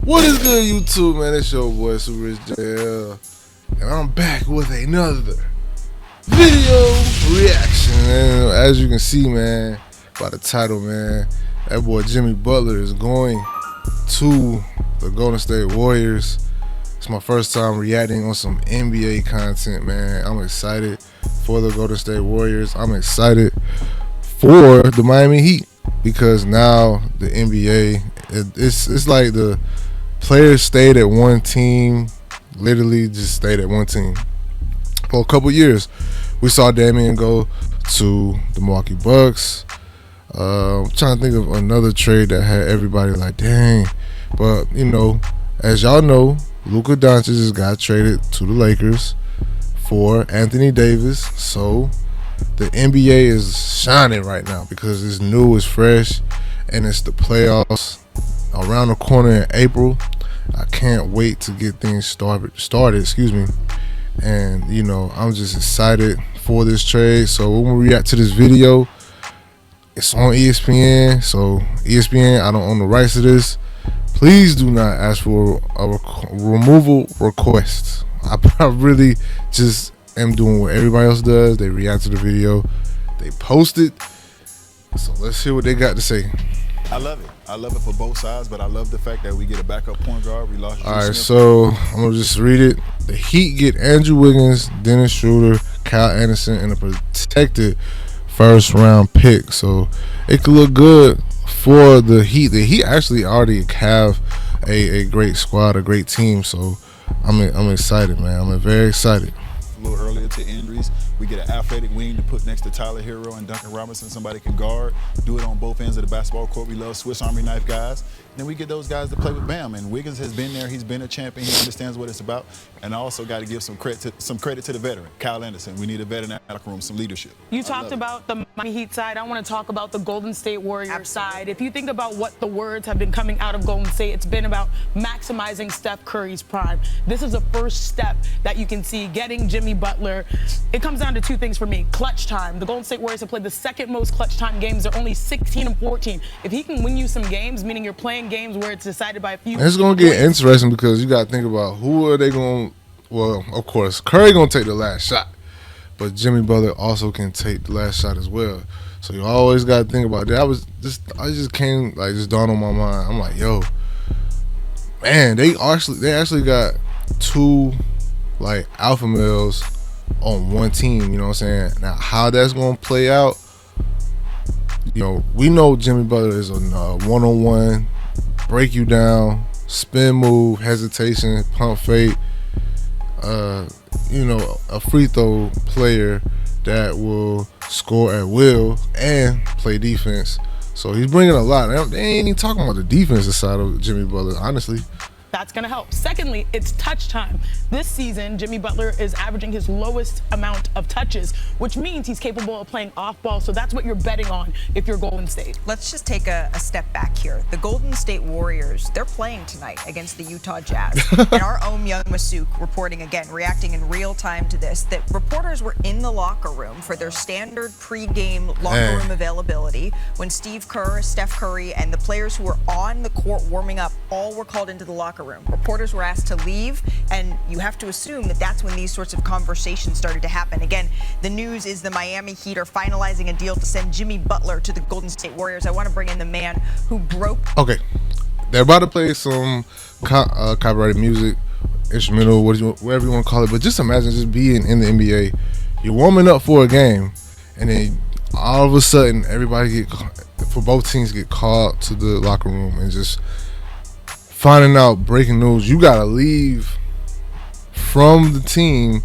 What is good, YouTube, man? It's your boy, Super Rich JL, and I'm back with another video reaction. And as you can see, man, by the title, man, that boy Jimmy Butler is going to the Golden State Warriors. It's my first time reacting on some NBA content, man. I'm excited for the Golden State Warriors. I'm excited for the Miami Heat because now the NBA, it's like the players stayed at one team, literally just stayed at one team for a couple years. We saw Damian go to the Milwaukee Bucks. I'm trying to think of another trade that had everybody like, dang. But, you know, as y'all know, Luka Doncic just got traded to the Lakers for Anthony Davis. So the NBA is shining right now because it's new, it's fresh, and it's the playoffs around the corner in April. I can't wait to get things started, and you know, I'm just excited for this trade. So when we react to this video, it's on ESPN. So ESPN, I don't own the rights to this. Please do not ask for a removal request. I really just am doing what everybody else does. They react to the video, they post it. So let's hear what they got to say. I love it. I love it for both sides, but I love the fact that we get a backup point guard. We lost. All right, so I'm gonna just read it. The Heat get Andrew Wiggins, Dennis Schroeder, Kyle Anderson, and a protected first-round pick. So it could look good for the Heat. The Heat actually already have a great squad, a great team. So I'm excited, man. I'm very excited. A little earlier to injuries, we get an athletic wing to put next to Tyler Hero and Duncan Robinson. Somebody can guard, do it on both ends of the basketball court. We love Swiss Army knife guys. And then we get those guys to play with Bam. And Wiggins has been there. He's been a champion. He understands what it's about. And I also got to give some credit to the veteran, Kyle Anderson. We need a veteran in the locker room, some leadership. You talked about the Miami Heat side. I want to talk about the Golden State Warriors side. If you think about what the words have been coming out of Golden State, it's been about maximizing Steph Curry's prime. This is a first step that you can see, getting Jimmy Butler. It comes down to two things for me. Clutch time. The Golden State Warriors have played the second most clutch time games. They're only 16 and 14. If he can win you some games, meaning you're playing games where it's decided by a few. It's going to get interesting because you got to think about who are they going to. Well, of course, Curry going to take the last shot, but Jimmy Butler also can take the last shot as well. So you always got to think about that. I just came, like, just dawned on my mind. I'm like, yo, man, they actually got two, like, alpha males on one team, you know what I'm saying? Now, how that's going to play out, you know, we know Jimmy Butler is a one-on-one, break you down, spin move, hesitation, pump fake, you know, a free throw player that will score at will and play defense. So he's bringing a lot. They ain't even talking about the defensive side of Jimmy Butler, honestly. That's going to help. Secondly, it's touch time. This season, Jimmy Butler is averaging his lowest amount of touches, which means he's capable of playing off ball. So that's what you're betting on if you're Golden State. Let's just take a step back here. The Golden State Warriors, they're playing tonight against the Utah Jazz. And our own Young Masuk reporting again, reacting in real time to this, that reporters were in the locker room for their standard pregame locker room availability when Steve Kerr, Steph Curry, and the players who were on the court warming up all were called into the locker room. Reporters were asked to leave, and you have to assume that that's when these sorts of conversations started to happen. Again, the news is the Miami Heat are finalizing a deal to send Jimmy Butler to the Golden State Warriors. I want to bring in the man who broke. Okay, they're about to play some copyrighted music, instrumental, whatever you want to call it. But just imagine just being in the NBA. You're warming up for a game, and then all of a sudden, everybody for both teams get called to the locker room and just finding out breaking news. You gotta leave from the team.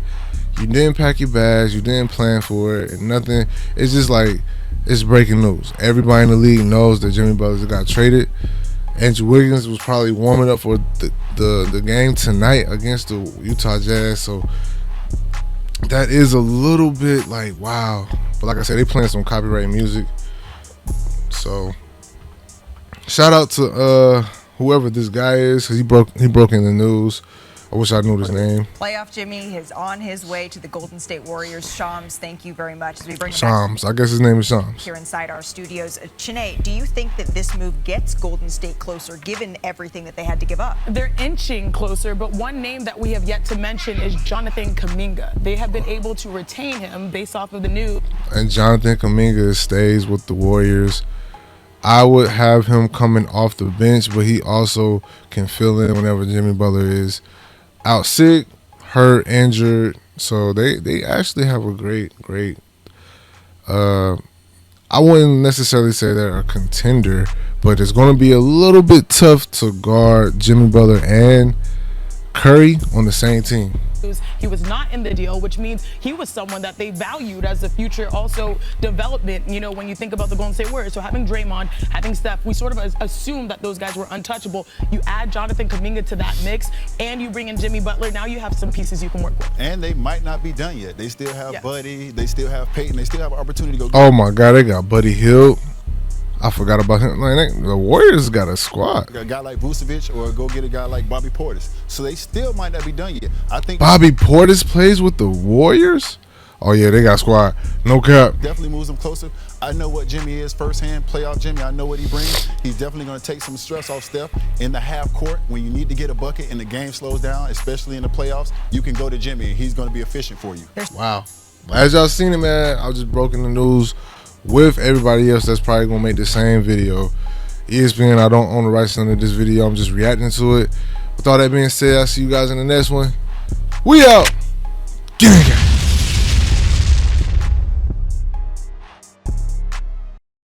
You didn't pack your bags, you didn't plan for it, and nothing. It's just like, it's breaking news. Everybody in the league knows that Jimmy Butler got traded. Andrew Wiggins was probably warming up for the game tonight against the Utah Jazz. So that is a little bit like, wow. But like I said, they playing some copyrighted music. So shout out to whoever this guy is, because he broke in the news. I wish I knew his name. Playoff Jimmy is on his way to the Golden State Warriors. Shams, thank you very much. As we bring him Shams. back I guess his name is Shams. here inside our studios. Chene, do you think that this move gets Golden State closer, given everything that they had to give up? They're inching closer, but one name that we have yet to mention is Jonathan Kuminga. They have been able to retain him based off of the news. And Jonathan Kuminga stays with the Warriors. I would have him coming off the bench, but he also can fill in whenever Jimmy Butler is out sick, hurt, injured. So they actually have a great I wouldn't necessarily say they're a contender, but it's going to be a little bit tough to guard Jimmy Butler and Curry on the same team. He was not in the deal, which means he was someone that they valued as a future also development, you know, when you think about the Golden State Warriors. So having Draymond, having Steph, we sort of assumed that those guys were untouchable. You add Jonathan Kuminga to that mix, and you bring in Jimmy Butler. Now you have some pieces you can work with. And they might not be done yet. They still have Buddy. They still have Peyton. They still have an opportunity to go. Oh, my God. They got Buddy Hield. I forgot about him. Like, the Warriors got a squad. A guy like Vucevic, or go get a guy like Bobby Portis. So they still might not be done yet. I think Bobby Portis plays with the Warriors? Oh, yeah, they got squad. No cap. definitely moves them closer. I know what Jimmy is firsthand, playoff Jimmy. I know what he brings. He's definitely going to take some stress off Steph in the half court. When you need to get a bucket and the game slows down, especially in the playoffs, you can go to Jimmy and he's going to be efficient for you. Wow. As y'all seen it, man, I was just broken the news with everybody else that's probably going to make the same video. ESPN, I don't own the rights under this video. I'm just reacting to it. With all that being said, I'll see you guys in the next one. We out. Gang.